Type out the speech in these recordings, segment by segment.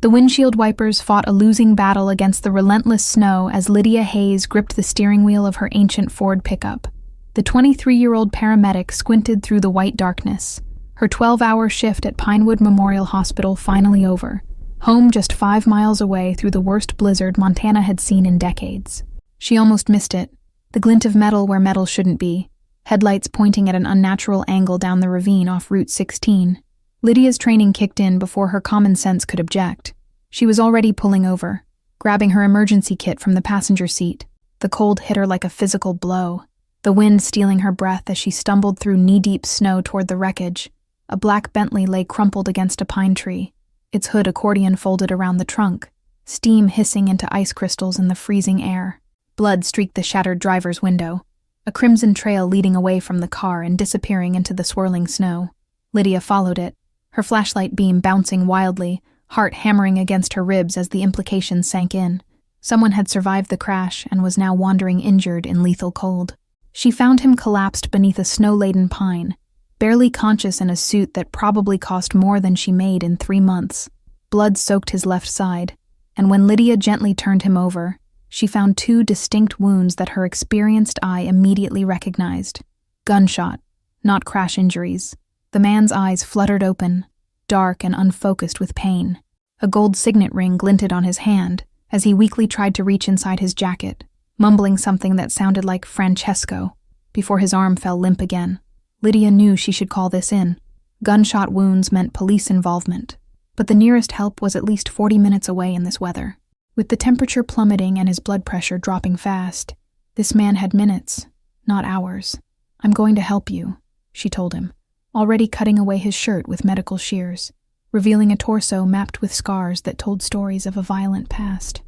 The windshield wipers fought a losing battle against the relentless snow as Lydia Hayes gripped the steering wheel of her ancient Ford pickup. The 23-year-old paramedic squinted through the white darkness, her 12-hour shift at Pinewood Memorial Hospital finally over, home just 5 miles away through the worst blizzard Montana had seen in decades. She almost missed it, the glint of metal where metal shouldn't be, headlights pointing at an unnatural angle down the ravine off Route 16. Lydia's training kicked in before her common sense could object. She was already pulling over, grabbing her emergency kit from the passenger seat. The cold hit her like a physical blow, the wind stealing her breath as she stumbled through knee-deep snow toward the wreckage. A black Bentley lay crumpled against a pine tree, its hood accordion folded around the trunk, steam hissing into ice crystals in the freezing air. Blood streaked the shattered driver's window, a crimson trail leading away from the car and disappearing into the swirling snow. Lydia followed it, her flashlight beam bouncing wildly, heart hammering against her ribs as the implications sank in. Someone had survived the crash and was now wandering injured in lethal cold. She found him collapsed beneath a snow-laden pine, barely conscious in a suit that probably cost more than she made in 3 months. Blood soaked his left side, and when Lydia gently turned him over, she found 2 distinct wounds that her experienced eye immediately recognized. Gunshot, not crash injuries. The man's eyes fluttered open, dark and unfocused with pain. A gold signet ring glinted on his hand as he weakly tried to reach inside his jacket, mumbling something that sounded like Francesco, before his arm fell limp again. Lydia knew she should call this in. Gunshot wounds meant police involvement, but the nearest help was at least 40 minutes away in this weather. With the temperature plummeting and his blood pressure dropping fast, this man had minutes, not hours. "I'm going to help you," she told him, already cutting away his shirt with medical shears, revealing a torso mapped with scars that told stories of a violent past.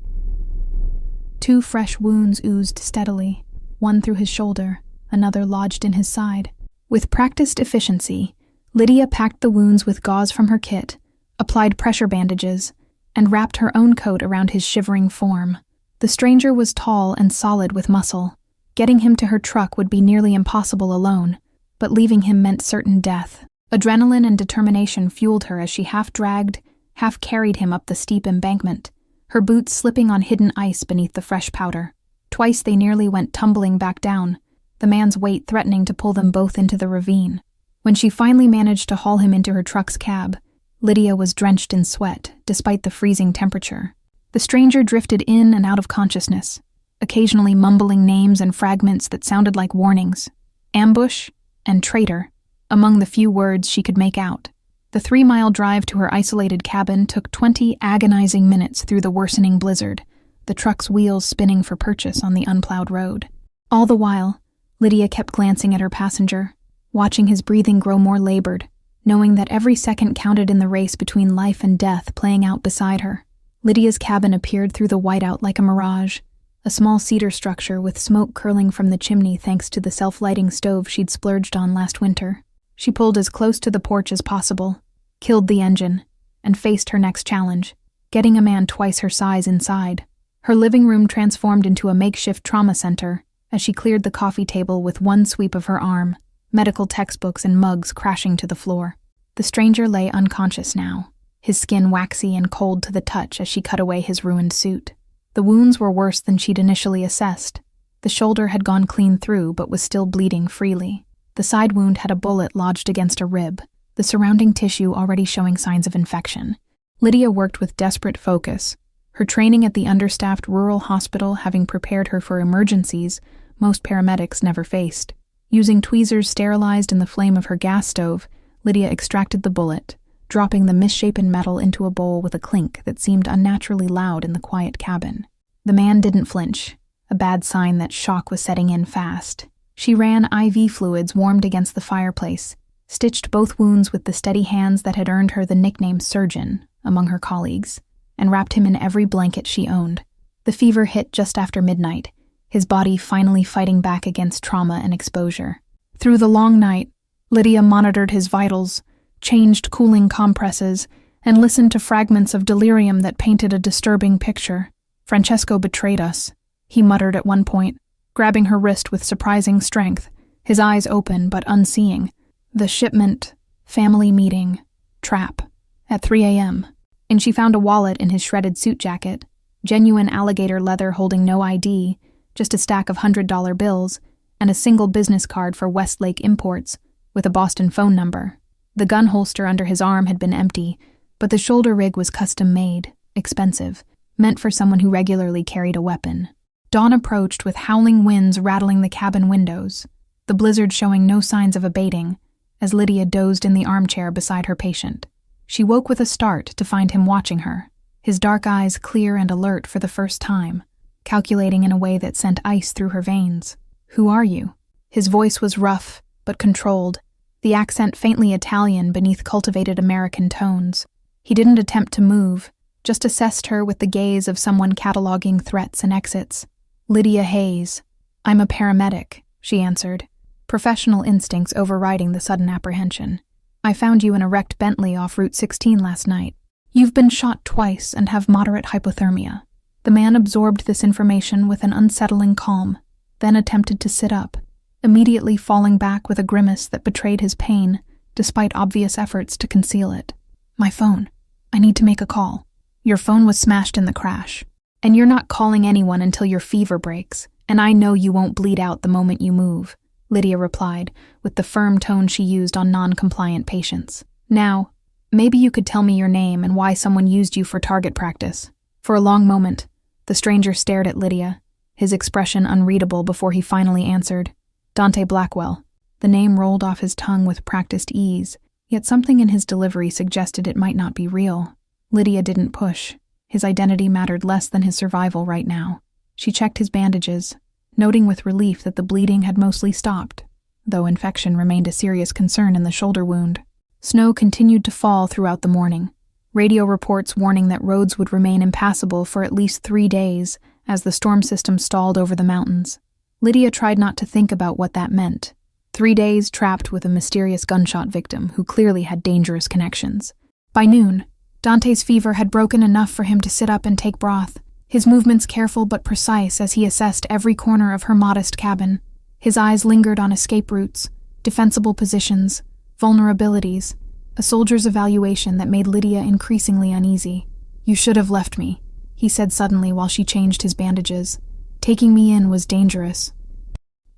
2 fresh wounds oozed steadily, one through his shoulder, another lodged in his side. With practiced efficiency, Lydia packed the wounds with gauze from her kit, applied pressure bandages, and wrapped her own coat around his shivering form. The stranger was tall and solid with muscle. Getting him to her truck would be nearly impossible alone, but leaving him meant certain death. Adrenaline and determination fueled her as she half-dragged, half-carried him up the steep embankment, her boots slipping on hidden ice beneath the fresh powder. Twice they nearly went tumbling back down, the man's weight threatening to pull them both into the ravine. When she finally managed to haul him into her truck's cab, Lydia was drenched in sweat, despite the freezing temperature. The stranger drifted in and out of consciousness, occasionally mumbling names and fragments that sounded like warnings. Ambush and traitor, among the few words she could make out. The 3-mile drive to her isolated cabin took 20 agonizing minutes through the worsening blizzard, the truck's wheels spinning for purchase on the unplowed road. All the while, Lydia kept glancing at her passenger, watching his breathing grow more labored, knowing that every second counted in the race between life and death playing out beside her. Lydia's cabin appeared through the whiteout like a mirage, a small cedar structure with smoke curling from the chimney thanks to the self-lighting stove she'd splurged on last winter. She pulled as close to the porch as possible, killed the engine, and faced her next challenge, getting a man twice her size inside. Her living room transformed into a makeshift trauma center as she cleared the coffee table with one sweep of her arm, medical textbooks and mugs crashing to the floor. The stranger lay unconscious now, his skin waxy and cold to the touch as she cut away his ruined suit. The wounds were worse than she'd initially assessed. The shoulder had gone clean through but was still bleeding freely. The side wound had a bullet lodged against a rib, the surrounding tissue already showing signs of infection. Lydia worked with desperate focus, her training at the understaffed rural hospital having prepared her for emergencies most paramedics never faced. Using tweezers sterilized in the flame of her gas stove, Lydia extracted the bullet, dropping the misshapen metal into a bowl with a clink that seemed unnaturally loud in the quiet cabin. The man didn't flinch, a bad sign that shock was setting in fast. She ran IV fluids warmed against the fireplace, stitched both wounds with the steady hands that had earned her the nickname Surgeon among her colleagues, and wrapped him in every blanket she owned. The fever hit just after midnight, his body finally fighting back against trauma and exposure. Through the long night, Lydia monitored his vitals, changed cooling compresses, and listened to fragments of delirium that painted a disturbing picture. "Francesco betrayed us," he muttered at one point, grabbing her wrist with surprising strength, his eyes open but unseeing. The shipment, family meeting, trap, at 3 a.m. and she found a wallet in his shredded suit jacket, genuine alligator leather holding no ID, just a stack of $100 bills, and a single business card for Westlake Imports with a Boston phone number. The gun holster under his arm had been empty, but the shoulder rig was custom-made, expensive, meant for someone who regularly carried a weapon. Dawn approached with howling winds rattling the cabin windows, the blizzard showing no signs of abating, as Lydia dozed in the armchair beside her patient. She woke with a start to find him watching her, his dark eyes clear and alert for the first time, calculating in a way that sent ice through her veins. "Who are you?" His voice was rough, but controlled, the accent faintly Italian beneath cultivated American tones. He didn't attempt to move, just assessed her with the gaze of someone cataloging threats and exits. "Lydia Hayes. I'm a paramedic," she answered, professional instincts overriding the sudden apprehension. "I found you in a wrecked Bentley off Route 16 last night. You've been shot twice and have moderate hypothermia." The man absorbed this information with an unsettling calm, then attempted to sit up, immediately falling back with a grimace that betrayed his pain, despite obvious efforts to conceal it. "My phone. I need to make a call." "Your phone was smashed in the crash, and you're not calling anyone until your fever breaks, and I know you won't bleed out the moment you move," Lydia replied, with the firm tone she used on non-compliant patients. "Now, maybe you could tell me your name and why someone used you for target practice." For a long moment, the stranger stared at Lydia, his expression unreadable before he finally answered. "Dante Blackwell." The name rolled off his tongue with practiced ease, yet something in his delivery suggested it might not be real. Lydia didn't push. His identity mattered less than his survival right now. She checked his bandages, noting with relief that the bleeding had mostly stopped, though infection remained a serious concern in the shoulder wound. Snow continued to fall throughout the morning, radio reports warning that roads would remain impassable for at least 3 days as the storm system stalled over the mountains. Lydia tried not to think about what that meant. 3 days trapped with a mysterious gunshot victim who clearly had dangerous connections. By noon, Dante's fever had broken enough for him to sit up and take broth, his movements careful but precise as he assessed every corner of her modest cabin. His eyes lingered on escape routes, defensible positions, vulnerabilities, a soldier's evaluation that made Lydia increasingly uneasy. "You should have left me," he said suddenly while she changed his bandages. "Taking me in was dangerous."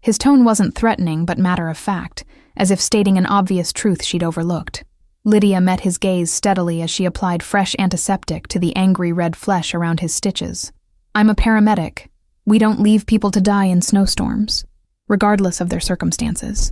His tone wasn't threatening but matter of fact, as if stating an obvious truth she'd overlooked. Lydia met his gaze steadily as she applied fresh antiseptic to the angry red flesh around his stitches. "I'm a paramedic. We don't leave people to die in snowstorms, regardless of their circumstances."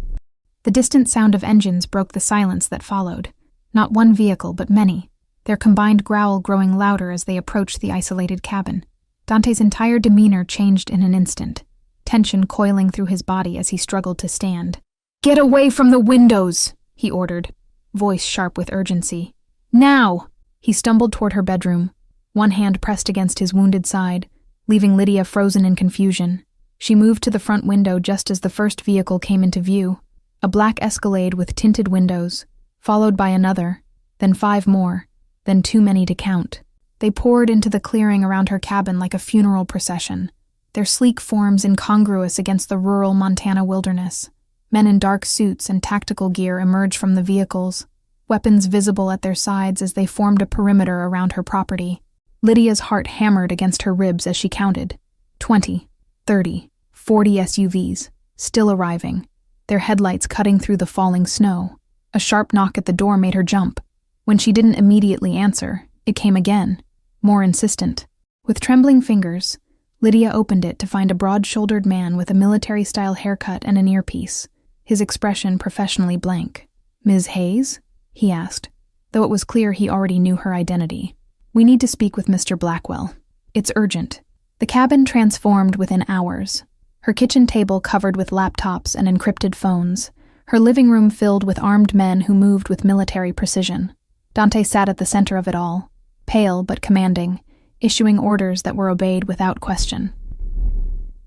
The distant sound of engines broke the silence that followed. Not one vehicle, but many, their combined growl growing louder as they approached the isolated cabin. Dante's entire demeanor changed in an instant, tension coiling through his body as he struggled to stand. "Get away from the windows!" he ordered, voice sharp with urgency. "Now!" He stumbled toward her bedroom, one hand pressed against his wounded side, leaving Lydia frozen in confusion. She moved to the front window just as the first vehicle came into view, a black Escalade with tinted windows, followed by another, then 5 more, then too many to count. They poured into the clearing around her cabin like a funeral procession, their sleek forms incongruous against the rural Montana wilderness. Men in dark suits and tactical gear emerged from the vehicles, weapons visible at their sides as they formed a perimeter around her property. Lydia's heart hammered against her ribs as she counted. 20, 30, 40 SUVs, still arriving, their headlights cutting through the falling snow. A sharp knock at the door made her jump. When she didn't immediately answer, it came again, more insistent. With trembling fingers, Lydia opened it to find a broad-shouldered man with a military-style haircut and an earpiece, his expression professionally blank. "Ms. Hayes?" he asked, though it was clear he already knew her identity. "We need to speak with Mr. Blackwell. It's urgent." The cabin transformed within hours, her kitchen table covered with laptops and encrypted phones, her living room filled with armed men who moved with military precision. Dante sat at the center of it all, pale but commanding, issuing orders that were obeyed without question.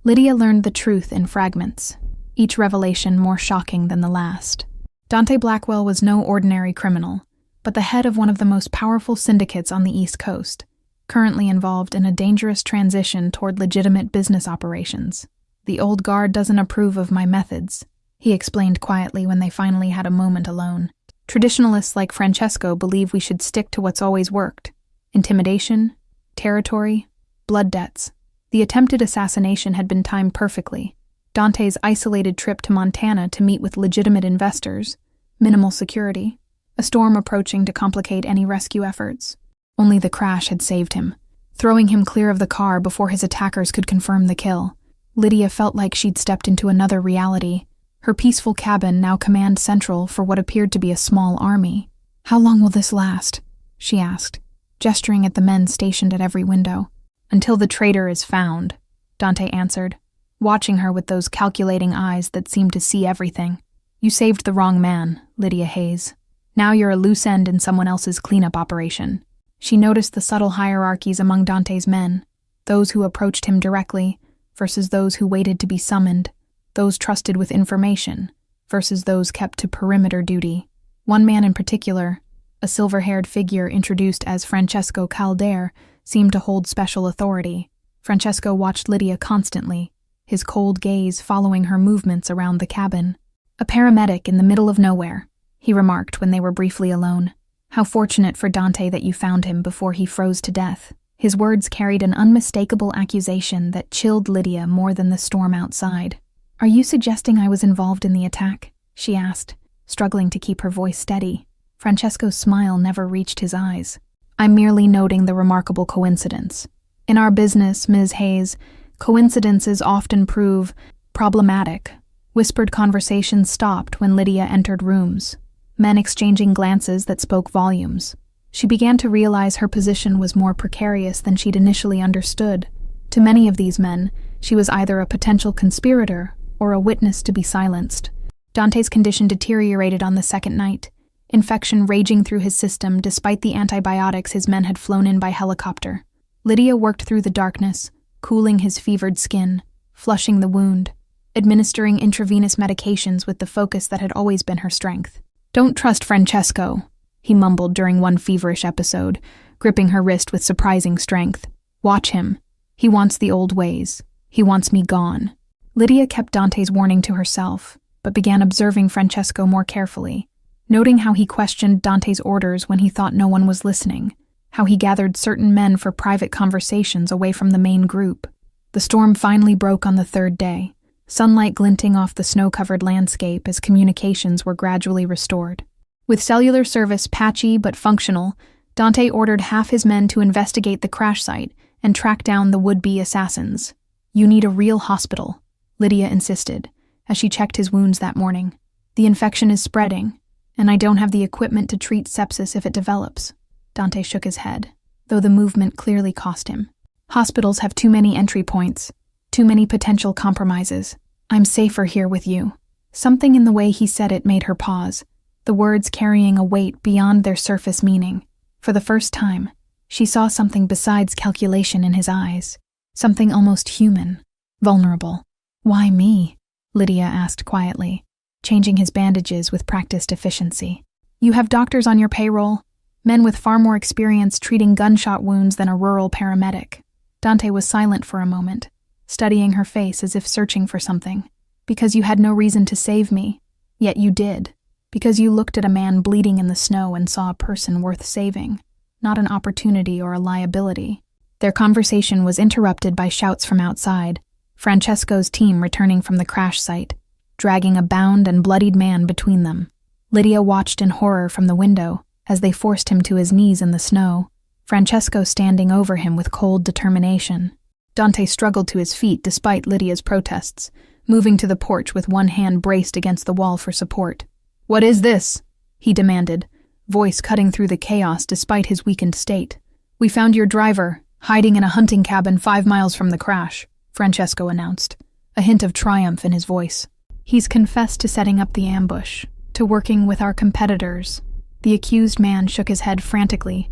Lydia learned the truth in fragments, each revelation more shocking than the last. Dante Blackwell was no ordinary criminal, but the head of one of the most powerful syndicates on the East Coast, currently involved in a dangerous transition toward legitimate business operations. "The old guard doesn't approve of my methods," he explained quietly when they finally had a moment alone. "Traditionalists like Francesco believe we should stick to what's always worked. Intimidation, territory, blood debts. The attempted assassination had been timed perfectly. Dante's isolated trip to Montana to meet with legitimate investors, minimal security, a storm approaching to complicate any rescue efforts. Only the crash had saved him, throwing him clear of the car before his attackers could confirm the kill. Lydia felt like she'd stepped into another reality, her peaceful cabin now command central for what appeared to be a small army. "How long will this last?" she asked, gesturing at the men stationed at every window. "Until the traitor is found," Dante answered, watching her with those calculating eyes that seemed to see everything. "You saved the wrong man, Lydia Hayes. Now you're a loose end in someone else's cleanup operation." She noticed the subtle hierarchies among Dante's men, those who approached him directly versus those who waited to be summoned, those trusted with information versus those kept to perimeter duty. One man in particular, a silver-haired figure introduced as Francesco Caldere, seemed to hold special authority. Francesco watched Lydia constantly, his cold gaze following her movements around the cabin. "A paramedic in the middle of nowhere," he remarked when they were briefly alone. "How fortunate for Dante that you found him before he froze to death." His words carried an unmistakable accusation that chilled Lydia more than the storm outside. "Are you suggesting I was involved in the attack?" she asked, struggling to keep her voice steady. Francesco's smile never reached his eyes. "I'm merely noting the remarkable coincidence. In our business, Ms. Hayes, coincidences often prove problematic." Whispered conversations stopped when Lydia entered rooms, men exchanging glances that spoke volumes. She began to realize her position was more precarious than she'd initially understood. To many of these men, she was either a potential conspirator or a witness to be silenced. Dante's condition deteriorated on the second night, infection raging through his system despite the antibiotics his men had flown in by helicopter. Lydia worked through the darkness, cooling his fevered skin, flushing the wound, administering intravenous medications with the focus that had always been her strength. "Don't trust Francesco," he mumbled during one feverish episode, gripping her wrist with surprising strength. "Watch him. He wants the old ways. He wants me gone." Lydia kept Dante's warning to herself, but began observing Francesco more carefully, noting how he questioned Dante's orders when he thought no one was listening, how he gathered certain men for private conversations away from the main group. The storm finally broke on the third day, sunlight glinting off the snow-covered landscape as communications were gradually restored. With cellular service patchy but functional, Dante ordered half his men to investigate the crash site and track down the would-be assassins. "You need a real hospital," Lydia insisted, as she checked his wounds that morning. "The infection is spreading, and I don't have the equipment to treat sepsis if it develops." Dante shook his head, though the movement clearly cost him. "Hospitals have too many entry points, too many potential compromises. I'm safer here with you." Something in the way he said it made her pause, the words carrying a weight beyond their surface meaning. For the first time, she saw something besides calculation in his eyes, something almost human, vulnerable. "Why me?" Lydia asked quietly, changing his bandages with practiced efficiency. "You have doctors on your payroll, men with far more experience treating gunshot wounds than a rural paramedic." Dante was silent for a moment, studying her face as if searching for something. "Because you had no reason to save me, yet you did. Because you looked at a man bleeding in the snow and saw a person worth saving, not an opportunity or a liability." Their conversation was interrupted by shouts from outside, Francesco's team returning from the crash site, dragging a bound and bloodied man between them. Lydia watched in horror from the window as they forced him to his knees in the snow, Francesco standing over him with cold determination. Dante struggled to his feet despite Lydia's protests, moving to the porch with one hand braced against the wall for support. "What is this?" he demanded, voice cutting through the chaos despite his weakened state. "We found your driver, hiding in a hunting cabin 5 miles from the crash," Francesco announced, a hint of triumph in his voice. "He's confessed to setting up the ambush, to working with our competitors." The accused man shook his head frantically,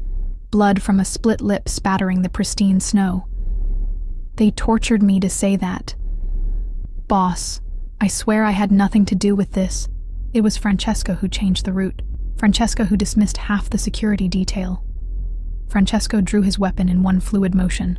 blood from a split lip spattering the pristine snow. "They tortured me to say that. Boss, I swear I had nothing to do with this. It was Francesco who changed the route. Francesco who dismissed half the security detail." Francesco drew his weapon in one fluid motion.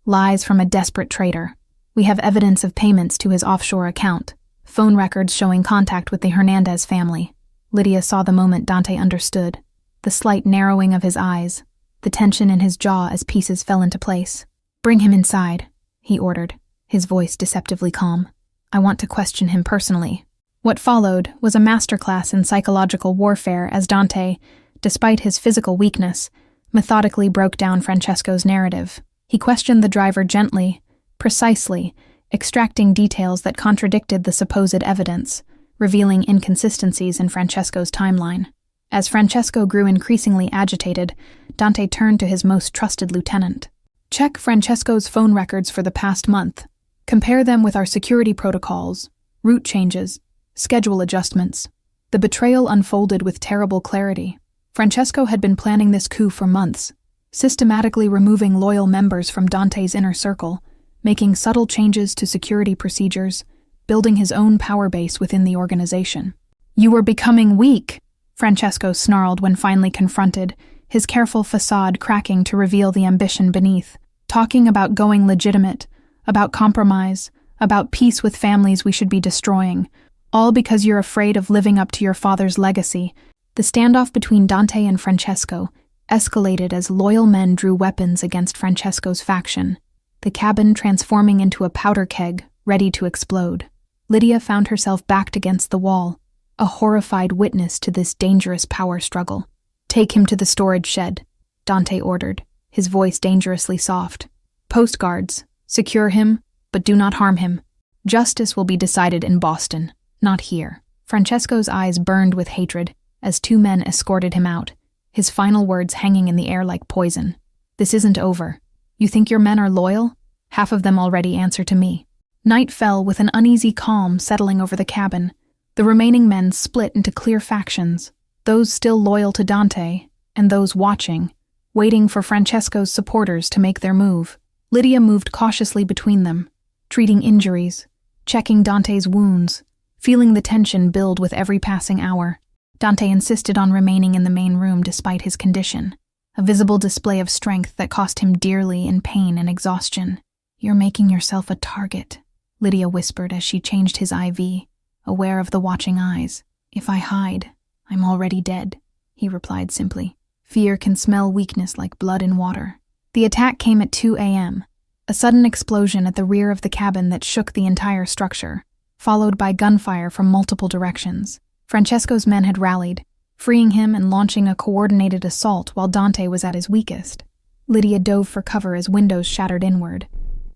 "Lies from a desperate traitor. We have evidence of payments to his offshore account, phone records showing contact with the Hernandez family." Lydia saw the moment Dante understood, the slight narrowing of his eyes, the tension in his jaw as pieces fell into place. "Bring him inside," he ordered, his voice deceptively calm. "I want to question him personally." What followed was a masterclass in psychological warfare as Dante, despite his physical weakness, methodically broke down Francesco's narrative. He questioned the driver gently, precisely, extracting details that contradicted the supposed evidence, revealing inconsistencies in Francesco's timeline. As Francesco grew increasingly agitated, Dante turned to his most trusted lieutenant. "Check Francesco's phone records for the past month. Compare them with our security protocols, route changes, schedule adjustments." The betrayal unfolded with terrible clarity. Francesco had been planning this coup for months, systematically removing loyal members from Dante's inner circle, making subtle changes to security procedures, building his own power base within the organization. "You are becoming weak," Francesco snarled when finally confronted, his careful facade cracking to reveal the ambition beneath. "Talking about going legitimate, about compromise, about peace with families we should be destroying, all because you're afraid of living up to your father's legacy." The standoff between Dante and Francesco escalated as loyal men drew weapons against Francesco's faction, the cabin transforming into a powder keg, ready to explode. Lydia found herself backed against the wall, a horrified witness to this dangerous power struggle. "Take him to the storage shed," Dante ordered, his voice dangerously soft. "Post guards, secure him, but do not harm him. Justice will be decided in Boston, not here." Francesco's eyes burned with hatred as two men escorted him out, his final words hanging in the air like poison. "This isn't over. You think your men are loyal? Half of them already answer to me." Night fell with an uneasy calm settling over the cabin. The remaining men split into clear factions, those still loyal to Dante, and those watching, waiting for Francesco's supporters to make their move. Lydia moved cautiously between them, treating injuries, checking Dante's wounds, feeling the tension build with every passing hour. Dante insisted on remaining in the main room despite his condition, a visible display of strength that cost him dearly in pain and exhaustion. "You're making yourself a target," Lydia whispered as she changed his IV, aware of the watching eyes. "If I hide, I'm already dead," he replied simply. "Fear can smell weakness like blood in water." The attack came at 2 a.m., a sudden explosion at the rear of the cabin that shook the entire structure, followed by gunfire from multiple directions. Francesco's men had rallied, freeing him and launching a coordinated assault while Dante was at his weakest. Lydia dove for cover as windows shattered inward,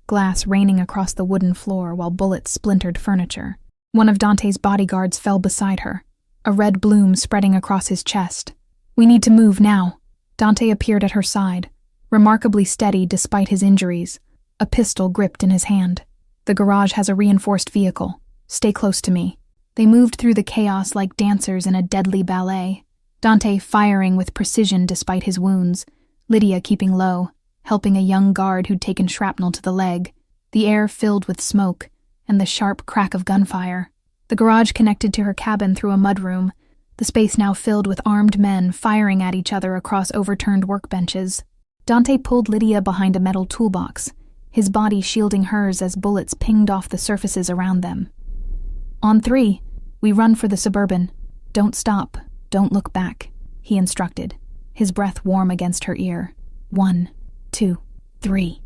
glass raining across the wooden floor while bullets splintered furniture. One of Dante's bodyguards fell beside her, a red bloom spreading across his chest. "We need to move now." Dante appeared at her side, remarkably steady despite his injuries, a pistol gripped in his hand. "The garage has a reinforced vehicle. Stay close to me." They moved through the chaos like dancers in a deadly ballet, Dante firing with precision despite his wounds, Lydia keeping low, helping a young guard who'd taken shrapnel to the leg, the air filled with smoke and the sharp crack of gunfire. The garage connected to her cabin through a mudroom, the space now filled with armed men firing at each other across overturned workbenches. Dante pulled Lydia behind a metal toolbox, his body shielding hers as bullets pinged off the surfaces around them. "On 3, we run for the Suburban. Don't stop, don't look back," he instructed, his breath warm against her ear. 1, 2, 3.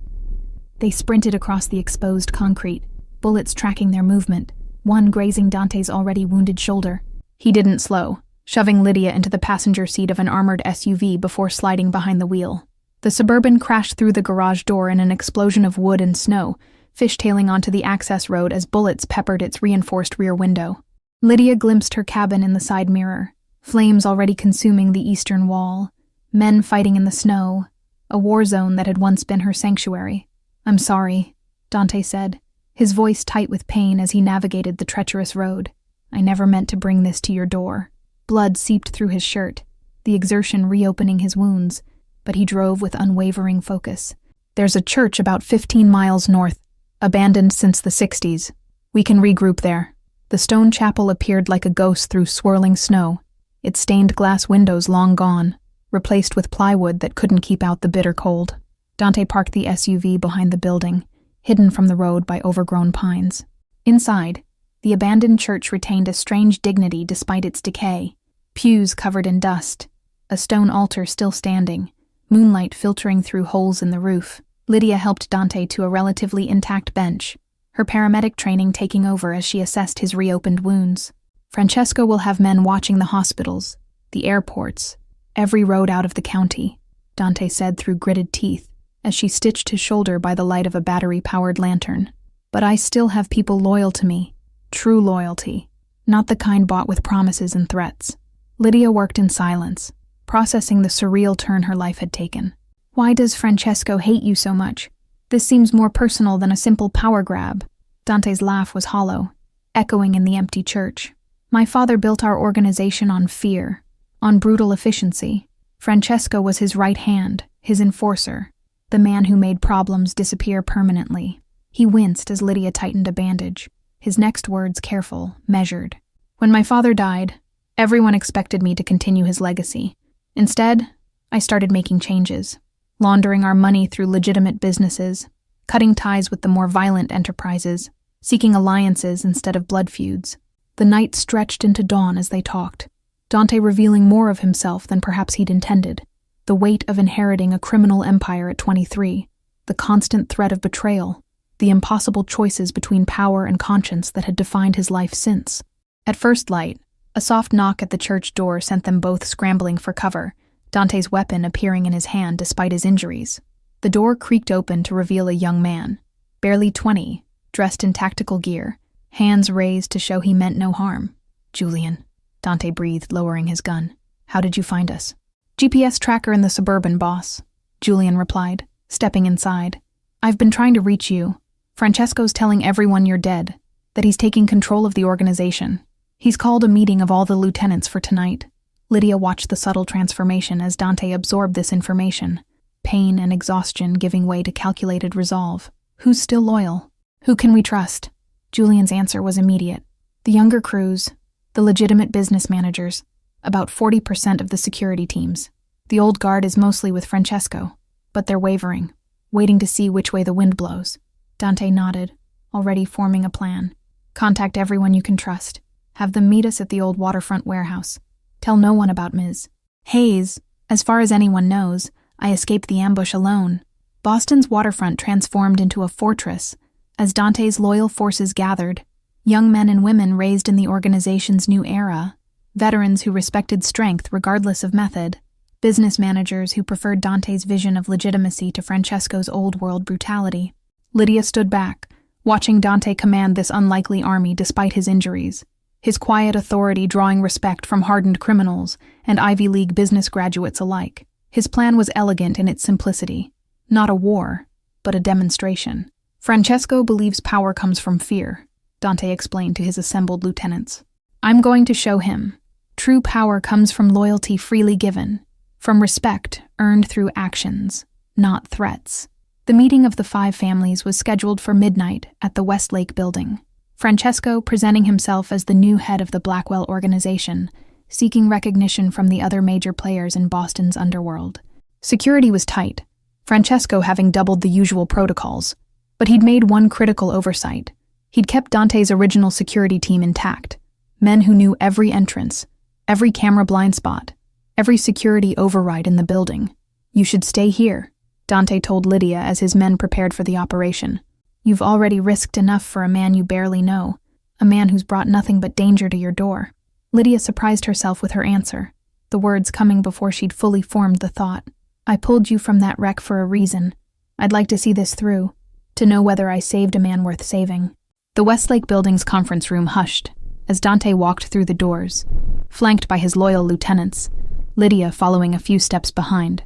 They sprinted across the exposed concrete, bullets tracking their movement, one grazing Dante's already wounded shoulder. He didn't slow, shoving Lydia into the passenger seat of an armored SUV before sliding behind the wheel. The Suburban crashed through the garage door in an explosion of wood and snow, fishtailing onto the access road as bullets peppered its reinforced rear window. Lydia glimpsed her cabin in the side mirror, flames already consuming the eastern wall, men fighting in the snow, a war zone that had once been her sanctuary. "I'm sorry," Dante said, his voice tight with pain as he navigated the treacherous road. "I never meant to bring this to your door." Blood seeped through his shirt, the exertion reopening his wounds, but he drove with unwavering focus. "There's a church about 15 miles north, abandoned since the 60s. We can regroup there." The stone chapel appeared like a ghost through swirling snow, its stained glass windows long gone, replaced with plywood that couldn't keep out the bitter cold. Dante parked the SUV behind the building, hidden from the road by overgrown pines. Inside, the abandoned church retained a strange dignity despite its decay. Pews covered in dust, a stone altar still standing, moonlight filtering through holes in the roof. Lydia helped Dante to a relatively intact bench, her paramedic training taking over as she assessed his reopened wounds. Francesco will have men watching the hospitals, the airports, every road out of the county, Dante said through gritted teeth as she stitched his shoulder by the light of a battery-powered lantern. But I still have people loyal to me, true loyalty, not the kind bought with promises and threats. Lydia worked in silence, processing the surreal turn her life had taken. Why does Francesco hate you so much? This seems more personal than a simple power grab. Dante's laugh was hollow, echoing in the empty church. My father built our organization on fear, on brutal efficiency. Francesco was his right hand, his enforcer, the man who made problems disappear permanently. He winced as Lydia tightened a bandage, his next words careful, measured. When my father died, everyone expected me to continue his legacy. Instead, I started making changes, laundering our money through legitimate businesses, cutting ties with the more violent enterprises, seeking alliances instead of blood feuds. The night stretched into dawn as they talked, Dante revealing more of himself than perhaps he'd intended. The weight of inheriting a criminal empire at 23, the constant threat of betrayal, the impossible choices between power and conscience that had defined his life since. At first light, a soft knock at the church door sent them both scrambling for cover, Dante's weapon appearing in his hand despite his injuries. The door creaked open to reveal a young man, barely 20, dressed in tactical gear, hands raised to show he meant no harm. Julian, Dante breathed, lowering his gun. How did you find us? GPS tracker in the Suburban, boss, Julian replied, stepping inside. I've been trying to reach you. Francesco's telling everyone you're dead, that he's taking control of the organization. He's called a meeting of all the lieutenants for tonight. Lydia watched the subtle transformation as Dante absorbed this information, pain and exhaustion giving way to calculated resolve. Who's still loyal? Who can we trust? Julian's answer was immediate. The younger crews, the legitimate business managers, about 40% of the security teams. The old guard is mostly with Francesco, but they're wavering, waiting to see which way the wind blows. Dante nodded, already forming a plan. Contact everyone you can trust. Have them meet us at the old waterfront warehouse. Tell no one about Ms. Hayes. As far as anyone knows, I escaped the ambush alone. Boston's waterfront transformed into a fortress as Dante's loyal forces gathered, young men and women raised in the organization's new era, veterans who respected strength regardless of method, business managers who preferred Dante's vision of legitimacy to Francesco's old-world brutality. Lydia stood back, watching Dante command this unlikely army despite his injuries, his quiet authority drawing respect from hardened criminals and Ivy League business graduates alike. His plan was elegant in its simplicity, not a war, but a demonstration. Francesco believes power comes from fear, Dante explained to his assembled lieutenants. I'm going to show him. True power comes from loyalty freely given, from respect earned through actions, not threats. The meeting of the 5 families was scheduled for midnight at the Westlake building. Francesco presenting himself as the new head of the Blackwell organization, seeking recognition from the other major players in Boston's underworld. Security was tight, Francesco having doubled the usual protocols, but he'd made one critical oversight. He'd kept Dante's original security team intact, men who knew every entrance, every camera blind spot, every security override in the building. You should stay here, Dante told Lydia as his men prepared for the operation. You've already risked enough for a man you barely know, a man who's brought nothing but danger to your door. Lydia surprised herself with her answer, the words coming before she'd fully formed the thought. I pulled you from that wreck for a reason. I'd like to see this through, to know whether I saved a man worth saving. The Westlake building's conference room hushed as Dante walked through the doors, flanked by his loyal lieutenants, Lydia following a few steps behind.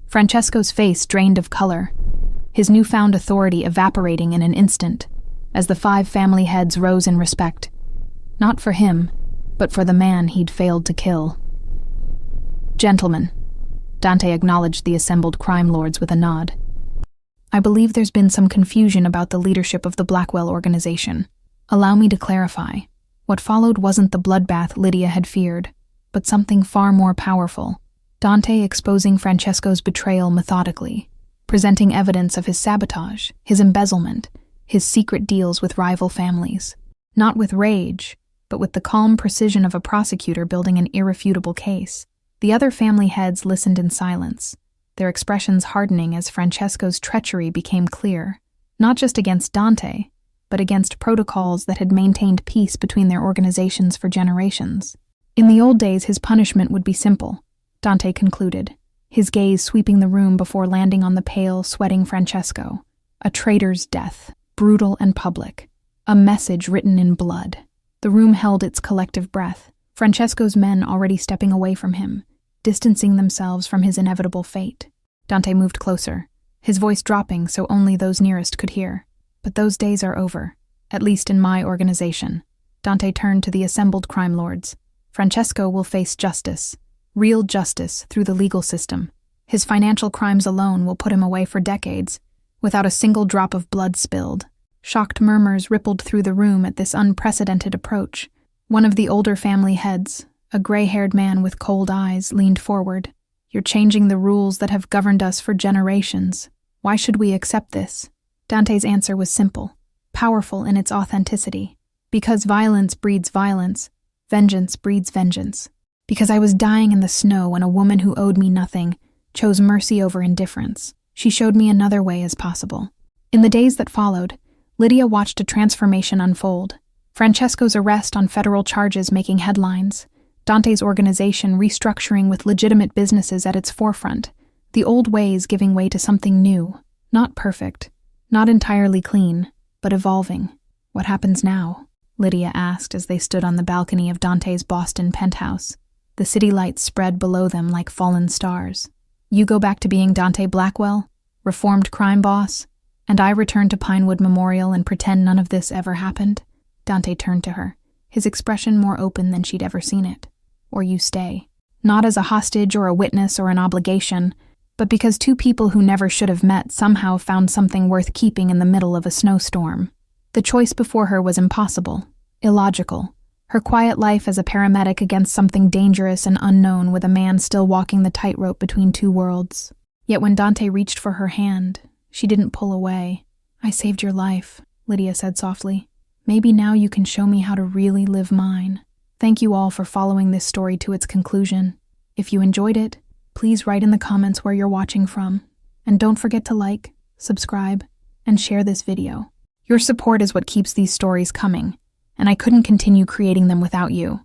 Francesco's face drained of color, his newfound authority evaporating in an instant as the 5 family heads rose in respect, not for him, but for the man he'd failed to kill. Gentlemen, Dante acknowledged the assembled crime lords with a nod. I believe there's been some confusion about the leadership of the Blackwell organization. Allow me to clarify. What followed wasn't the bloodbath Lydia had feared, but something far more powerful. Dante exposing Francesco's betrayal methodically, presenting evidence of his sabotage, his embezzlement, his secret deals with rival families. Not with rage, but with the calm precision of a prosecutor building an irrefutable case. The other family heads listened in silence, their expressions hardening as Francesco's treachery became clear, not just against Dante, but against protocols that had maintained peace between their organizations for generations. In the old days, his punishment would be simple, Dante concluded, his gaze sweeping the room before landing on the pale, sweating Francesco. A traitor's death, brutal and public. A message written in blood. The room held its collective breath, Francesco's men already stepping away from him, distancing themselves from his inevitable fate. Dante moved closer, his voice dropping so only those nearest could hear. But those days are over, at least in my organization. Dante turned to the assembled crime lords. Francesco will face justice, real justice through the legal system. His financial crimes alone will put him away for decades, without a single drop of blood spilled. Shocked murmurs rippled through the room at this unprecedented approach. One of the older family heads, a gray-haired man with cold eyes, leaned forward. "You're changing the rules that have governed us for generations. Why should we accept this?" Dante's answer was simple, powerful in its authenticity. Because violence breeds violence, vengeance breeds vengeance. Because I was dying in the snow when a woman who owed me nothing chose mercy over indifference. She showed me another way is possible. In the days that followed, Lydia watched a transformation unfold. Francesco's arrest on federal charges making headlines, Dante's organization restructuring with legitimate businesses at its forefront, the old ways giving way to something new, not perfect, not entirely clean, but evolving. "What happens now?" Lydia asked as they stood on the balcony of Dante's Boston penthouse. The city lights spread below them like fallen stars. "You go back to being Dante Blackwell, reformed crime boss, and I return to Pinewood Memorial and pretend none of this ever happened?" Dante turned to her, his expression more open than she'd ever seen it. "Or you stay, not as a hostage or a witness or an obligation, but because two people who never should have met somehow found something worth keeping in the middle of a snowstorm." The choice before her was impossible, illogical. Her quiet life as a paramedic against something dangerous and unknown with a man still walking the tightrope between two worlds. Yet when Dante reached for her hand, she didn't pull away. "I saved your life," Lydia said softly. "Maybe now you can show me how to really live mine." Thank you all for following this story to its conclusion. If you enjoyed it, please write in the comments where you're watching from. And don't forget to like, subscribe, and share this video. Your support is what keeps these stories coming, and I couldn't continue creating them without you.